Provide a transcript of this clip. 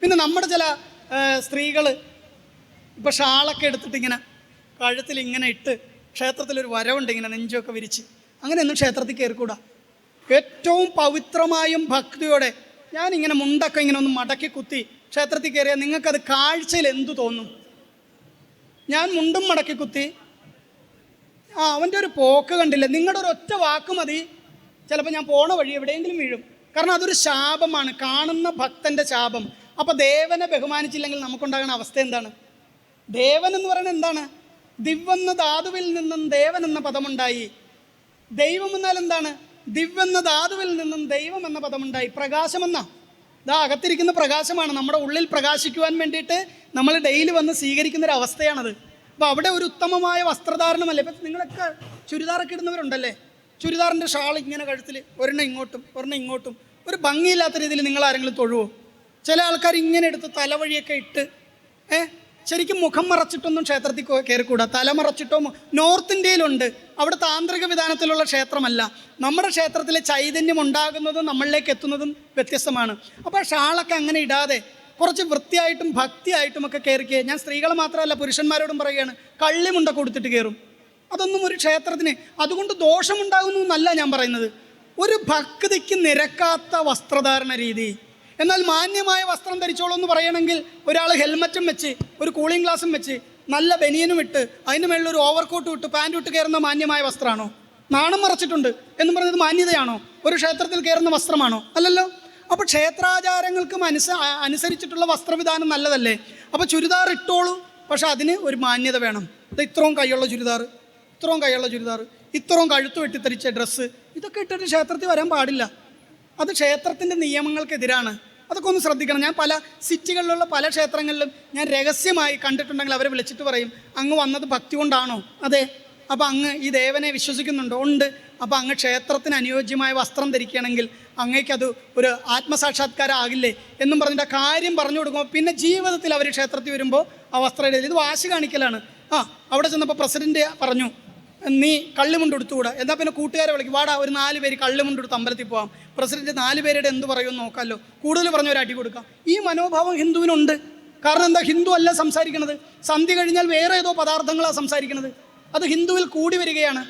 പിന്നെ നമ്മുടെ ചില സ്ത്രീകൾ ഇപ്പോൾ ഷാളൊക്കെ എടുത്തിട്ട് ഇങ്ങനെ കഴുത്തിൽ ഇങ്ങനെ ഇട്ട് ക്ഷേത്രത്തിലൊരു വരവുണ്ട്, ഇങ്ങനെ നെഞ്ചൊക്കെ വിരിച്ച്, അങ്ങനെയൊന്നും ക്ഷേത്രത്തിൽ കയറിക്കൂടാ. ഏറ്റവും പവിത്രമായും ഭക്തിയോടെ ഞാനിങ്ങനെ മുണ്ടൊക്കെ ഇങ്ങനെ ഒന്ന് മടക്കി കുത്തി ക്ഷേത്രത്തിൽ കയറിയാൽ നിങ്ങൾക്കത് കാഴ്ചയിൽ എന്തു തോന്നും? ഞാൻ മുണ്ടും മടക്കി കുത്തി, അവൻ്റെ ഒരു പോക്ക് കണ്ടില്ല, നിങ്ങളുടെ ഒരു ഒറ്റ വാക്ക് മതി, ചിലപ്പോൾ ഞാൻ പോണ വഴി എവിടെയെങ്കിലും വീഴും. കാരണം അതൊരു ശാപമാണ്, കാണുന്ന ഭക്തൻ്റെ ശാപം. അപ്പോൾ ദേവനെ ബഹുമാനിച്ചില്ലെങ്കിൽ നമുക്കുണ്ടാകുന്ന അവസ്ഥ എന്താണ്? ദേവൻ എന്ന് പറയുന്നത് എന്താണ്? ദിവെന്ന ധാതുവിൽ നിന്നും ദേവൻ എന്ന പദമുണ്ടായി. ദൈവം എന്നാൽ എന്താണ്? ദിവെന്ന ധാതുവിൽ നിന്നും ദൈവം എന്ന പദമുണ്ടായി. പ്രകാശമെന്ന ഇതാ അകത്തിരിക്കുന്ന പ്രകാശമാണ്, നമ്മുടെ ഉള്ളിൽ പ്രകാശിക്കുവാൻ വേണ്ടിയിട്ട് നമ്മൾ ഡെയിലി വന്ന് സ്വീകരിക്കുന്ന ഒരു അവസ്ഥയാണത്. അപ്പോൾ അവിടെ ഒരു ഉത്തമമായ വസ്ത്രധാരണമല്ലേ. ഇപ്പം നിങ്ങളൊക്കെ ചുരിദാറൊക്കെ ഇടുന്നവരുണ്ടല്ലേ, ചുരിദാറിൻ്റെ ഷാൾ ഇങ്ങനെ കഴുത്തിൽ ഒരെണ്ണം ഇങ്ങോട്ടും ഒരെണ്ണം ഇങ്ങോട്ടും, ഒരു ഭംഗിയില്ലാത്ത രീതിയിൽ നിങ്ങൾ ആരെങ്കിലും തൊഴുവോ? ചില ആൾക്കാർ ഇങ്ങനെ എടുത്ത് തലവഴിയൊക്കെ ഇട്ട് ശരിക്കും മുഖം മറച്ചിട്ടൊന്നും ക്ഷേത്രത്തിൽ കയറിക്കൂടാ. തലമറച്ചിട്ടോ നോർത്ത് ഇന്ത്യയിലുണ്ട്, അവിടെ താന്ത്രിക വിധാനത്തിലുള്ള ക്ഷേത്രമല്ല. നമ്മുടെ ക്ഷേത്രത്തിലെ ചൈതന്യം ഉണ്ടാകുന്നതും നമ്മളിലേക്ക് എത്തുന്നതും വ്യത്യസ്തമാണ്. അപ്പോൾ ഷാളൊക്കെ അങ്ങനെ ഇടാതെ കുറച്ച് വൃത്തിയായിട്ടും ഭക്തിയായിട്ടും ഒക്കെ കയറിക്കുക. ഞാൻ സ്ത്രീകളെ മാത്രമല്ല പുരുഷന്മാരോടും പറയുകയാണ്, കള്ളിമുണ്ട കൊടുത്തിട്ട് കയറും. അതൊന്നും ഒരു ക്ഷേത്രത്തിന് അതുകൊണ്ട് ദോഷമുണ്ടാകുന്നു എന്നല്ല ഞാൻ പറയുന്നത്. ഒരു ഭക്തിക്ക് നിരക്കാത്ത വസ്ത്രധാരണ രീതി. എന്നാൽ മാന്യമായ വസ്ത്രം ധരിച്ചോളൂ എന്ന് പറയണമെങ്കിൽ ഒരാൾ ഹെൽമറ്റും വെച്ച് ഒരു കൂളിംഗ് ഗ്ലാസും വെച്ച് നല്ല ബനിയനും ഇട്ട് അതിന് മേളിൽ ഒരു ഓവർകോട്ടും ഇട്ട് പാൻറ്റും ഇട്ട് കയറുന്ന മാന്യമായ വസ്ത്രമാണോ? നാണം മറച്ചിട്ടുണ്ട് എന്ന് പറയുന്നത് മാന്യതയാണോ? ഒരു ക്ഷേത്രത്തിൽ കയറുന്ന വസ്ത്രമാണോ? അല്ലല്ലോ. അപ്പോൾ ക്ഷേത്രാചാരങ്ങൾക്കും അനുസരിച്ചിട്ടുള്ള വസ്ത്രവിധാനം നല്ലതല്ലേ? അപ്പോൾ ചുരിദാർ ഇട്ടോളൂ, പക്ഷെ അതിന് ഒരു മാന്യത വേണം. ഇത് ഇത്രയും കൈയുള്ള ചുരിദാർ, ഇത്രയും കൈയുള്ള ചുരിദാർ, ഇത്രയും കഴുത്ത് വെട്ടിത്തരിച്ച ഡ്രസ്സ്, ഇതൊക്കെ ഇട്ടിട്ട് ക്ഷേത്രത്തിൽ വരാൻ പാടില്ല. അത് ക്ഷേത്രത്തിൻ്റെ നിയമങ്ങൾക്കെതിരാണ്. അതൊക്കെ ഒന്ന് ശ്രദ്ധിക്കണം. ഞാൻ പല സിറ്റികളിലുള്ള പല ക്ഷേത്രങ്ങളിലും ഞാൻ രഹസ്യമായി കണ്ടിട്ടുണ്ടെങ്കിൽ അവരെ വിളിച്ചിട്ട് പറയും, അങ്ങ് വന്നത് ഭക്തി കൊണ്ടാണോ? അതെ. അപ്പോൾ അങ്ങ് ഈ ദേവനെ വിശ്വസിക്കുന്നുണ്ടോ? ഉണ്ട്. അപ്പോൾ അങ്ങ് ക്ഷേത്രത്തിന് അനുയോജ്യമായ വസ്ത്രം ധരിക്കുകയാണെങ്കിൽ അങ്ങേക്കത് ഒരു ആത്മസാക്ഷാത്കാരം ആകില്ലേ എന്നും പറഞ്ഞിട്ട് ആ കാര്യം പറഞ്ഞു കൊടുക്കുമ്പോൾ പിന്നെ ജീവിതത്തിൽ അവർ ക്ഷേത്രത്തിൽ വരുമ്പോൾ ആ വസ്ത്രം ഇത് വാശി കാണിക്കലാണ്. അവിടെ ചെന്നപ്പോൾ പ്രസിഡന്റ് പറഞ്ഞു, നീ കള്ളിമുണ്ട് എടുത്തുകൂടാ. എന്നാൽ പിന്നെ കൂട്ടുകാരെ വിളിക്കും, വാടാ ഒരു 4 പേര് കള്ളിമുണ്ട് എടുത്ത് അമ്പലത്തിൽ പോകാം. പ്രസിഡന്റ് 4 പേരുടെ എന്ത് പറയുമെന്ന് നോക്കാമല്ലോ, കൂടുതൽ പറഞ്ഞ ഒരു അടി കൊടുക്കാം. ഈ മനോഭാവം ഹിന്ദുവിനുണ്ട്. കാരണം എന്താ? ഹിന്ദു അല്ല സംസാരിക്കുന്നത്. സന്ധ്യ കഴിഞ്ഞാൽ വേറെ ഏതോ പദാർത്ഥങ്ങളാണ് സംസാരിക്കുന്നത്. അത് ഹിന്ദുവിൽ കൂടി വരികയാണ്.